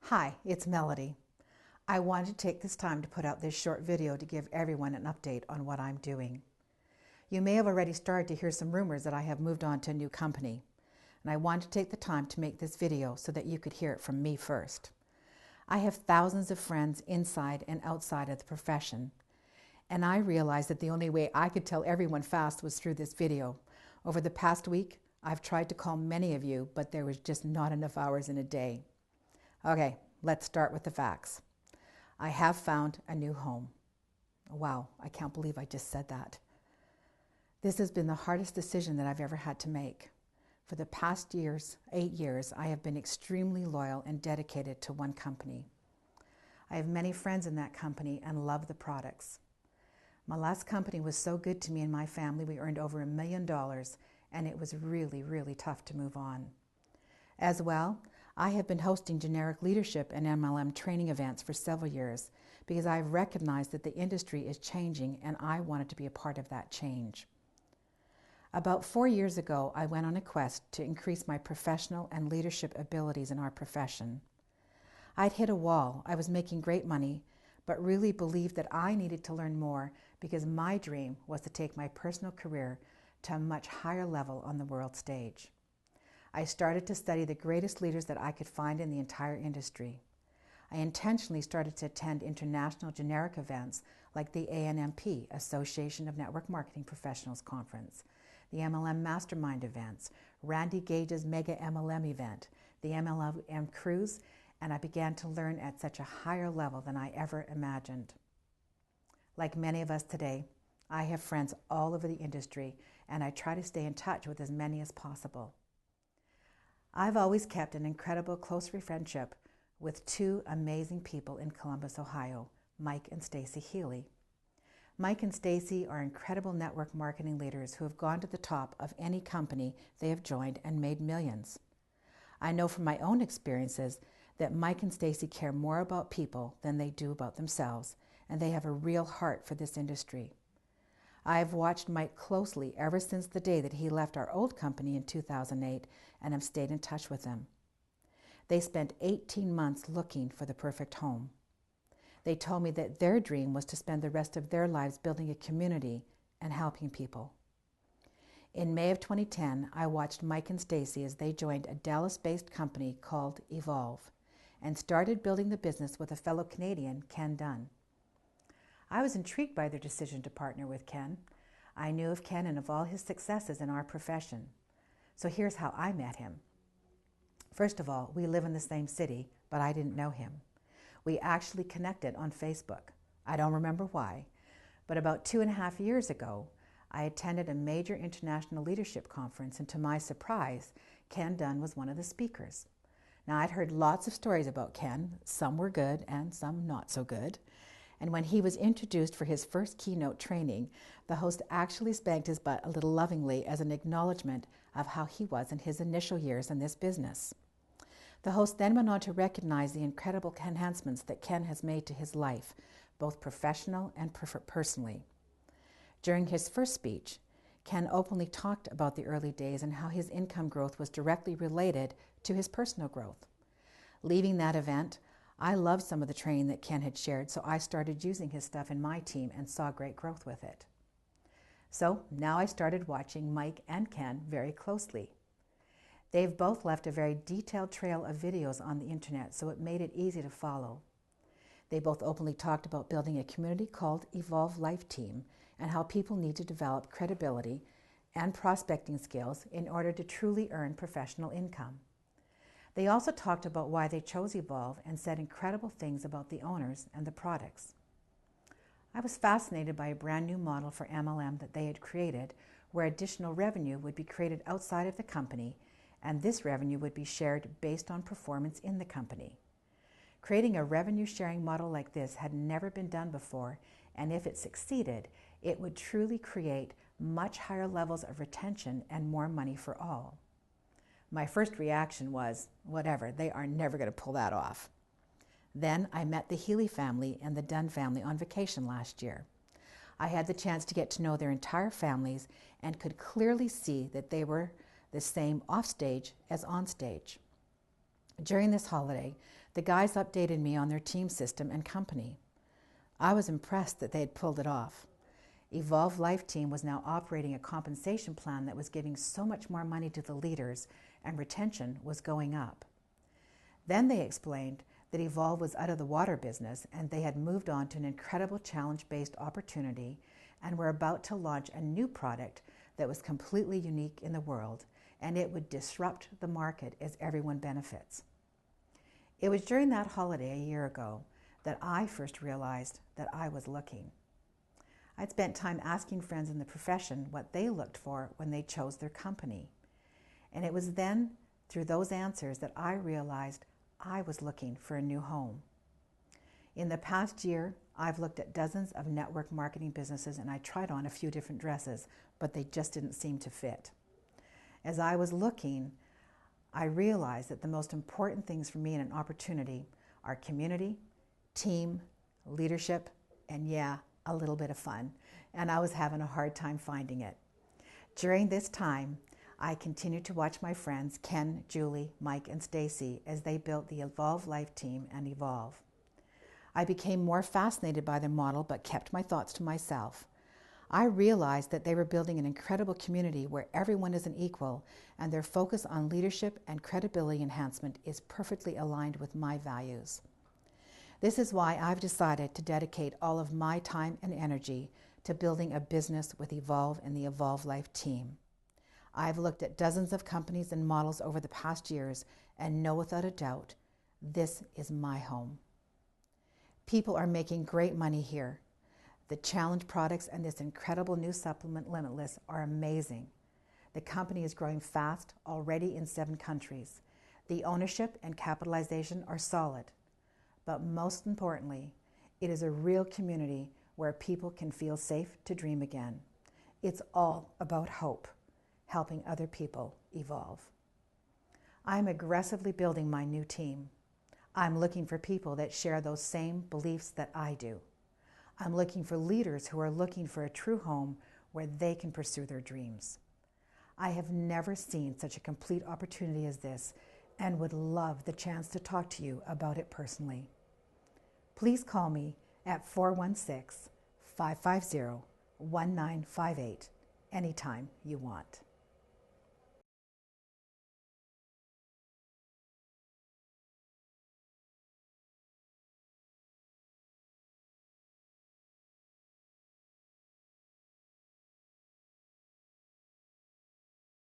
Hi, it's Melody. I wanted to take this time to put out this short video to give everyone an update on what I'm doing. You may have already started to hear some rumors that I have moved on to a new company, and I wanted to take the time to make this video so that you could hear it from me first. I have thousands of friends inside and outside of the profession, and I realized that the only way I could tell everyone fast was through this video. Over the past week, I've tried to call many of you, but there was just not enough hours in a day. Okay, let's start with the facts. I have found a new home. Wow, I can't believe I just said that. This has been the hardest decision that I've ever had to make. For the past 8 years, I have been extremely loyal and dedicated to one company. I have many friends in that company and love the products. My last company was so good to me and my family, we earned over $1 million, and it was really, really tough to move on. As well, I have been hosting generic leadership and MLM training events for several years because I've recognized that the industry is changing and I wanted to be a part of that change. About 4 years ago, I went on a quest to increase my professional and leadership abilities in our profession. I'd hit a wall. I was making great money, but really believed that I needed to learn more because my dream was to take my personal career to a much higher level on the world stage. I started to study the greatest leaders that I could find in the entire industry. I intentionally started to attend international generic events like the ANMP, Association of Network Marketing Professionals Conference, the MLM Mastermind events, Randy Gage's Mega MLM event, the MLM Cruise, and I began to learn at such a higher level than I ever imagined. Like many of us today, I have friends all over the industry, and I try to stay in touch with as many as possible. I've always kept an incredible close friendship with two amazing people in Columbus, Ohio, Mike and Stacy Healy. Mike and Stacy are incredible network marketing leaders who have gone to the top of any company they have joined and made millions. I know from my own experiences that Mike and Stacy care more about people than they do about themselves, and they have a real heart for this industry. I have watched Mike closely ever since the day that he left our old company in 2008 and have stayed in touch with him. They spent 18 months looking for the perfect home. They told me that their dream was to spend the rest of their lives building a community and helping people. In May of 2010, I watched Mike and Stacy as they joined a Dallas-based company called Evolve and started building the business with a fellow Canadian, Ken Dunn. I was intrigued by their decision to partner with Ken. I knew of Ken and of all his successes in our profession. So here's how I met him. First of all, we live in the same city, but I didn't know him. We actually connected on Facebook. I don't remember why, but about 2.5 years ago, I attended a major international leadership conference, and to my surprise, Ken Dunn was one of the speakers. Now, I'd heard lots of stories about Ken. Some were good and some not so good. And when he was introduced for his first keynote training, the host actually spanked his butt a little lovingly as an acknowledgement of how he was in his initial years in this business. The host then went on to recognize the incredible enhancements that Ken has made to his life, both professional and personally. During his first speech, Ken openly talked about the early days and how his income growth was directly related to his personal growth. Leaving that event, I loved some of the training that Ken had shared, so I started using his stuff in my team and saw great growth with it. So now I started watching Mike and Ken very closely. They've both left a very detailed trail of videos on the internet, so it made it easy to follow. They both openly talked about building a community called Evolve Life Team and how people need to develop credibility and prospecting skills in order to truly earn professional income. They also talked about why they chose Evolve and said incredible things about the owners and the products. I was fascinated by a brand new model for MLM that they had created, where additional revenue would be created outside of the company, and this revenue would be shared based on performance in the company. Creating a revenue sharing model like this had never been done before, and if it succeeded, it would truly create much higher levels of retention and more money for all. My first reaction was, whatever, they are never going to pull that off. Then I met the Healy family and the Dunn family on vacation last year. I had the chance to get to know their entire families and could clearly see that they were the same off stage as on stage. During this holiday, the guys updated me on their team system and company. I was impressed that they had pulled it off. Evolve Life Team was now operating a compensation plan that was giving so much more money to the leaders, and retention was going up. Then they explained that Evolve was out of the water business and they had moved on to an incredible challenge-based opportunity and were about to launch a new product that was completely unique in the world, and it would disrupt the market as everyone benefits. It was during that holiday a year ago that I first realized that I was looking. I'd spent time asking friends in the profession what they looked for when they chose their company. And it was then, through those answers, that I realized I was looking for a new home. In the past year, I've looked at dozens of network marketing businesses and I tried on a few different dresses, but they just didn't seem to fit. As I was looking, I realized that the most important things for me in an opportunity are community, team, leadership, and yeah, a little bit of fun. And I was having a hard time finding it. During this time, I continued to watch my friends Ken, Julie, Mike, and Stacy as they built the Evolve Life Team and Evolve. I became more fascinated by their model but kept my thoughts to myself. I realized that they were building an incredible community where everyone is an equal, and their focus on leadership and credibility enhancement is perfectly aligned with my values. This is why I've decided to dedicate all of my time and energy to building a business with Evolve and the Evolve Life Team. I've looked at dozens of companies and models over the past years and know without a doubt, this is my home. People are making great money here. The challenge products and this incredible new supplement, Limitless, are amazing. The company is growing fast, already in 7 countries. The ownership and capitalization are solid. But most importantly, it is a real community where people can feel safe to dream again. It's all about hope, helping other people evolve. I'm aggressively building my new team. I'm looking for people that share those same beliefs that I do. I'm looking for leaders who are looking for a true home where they can pursue their dreams. I have never seen such a complete opportunity as this and would love the chance to talk to you about it personally. Please call me at 416-550-1958 anytime you want.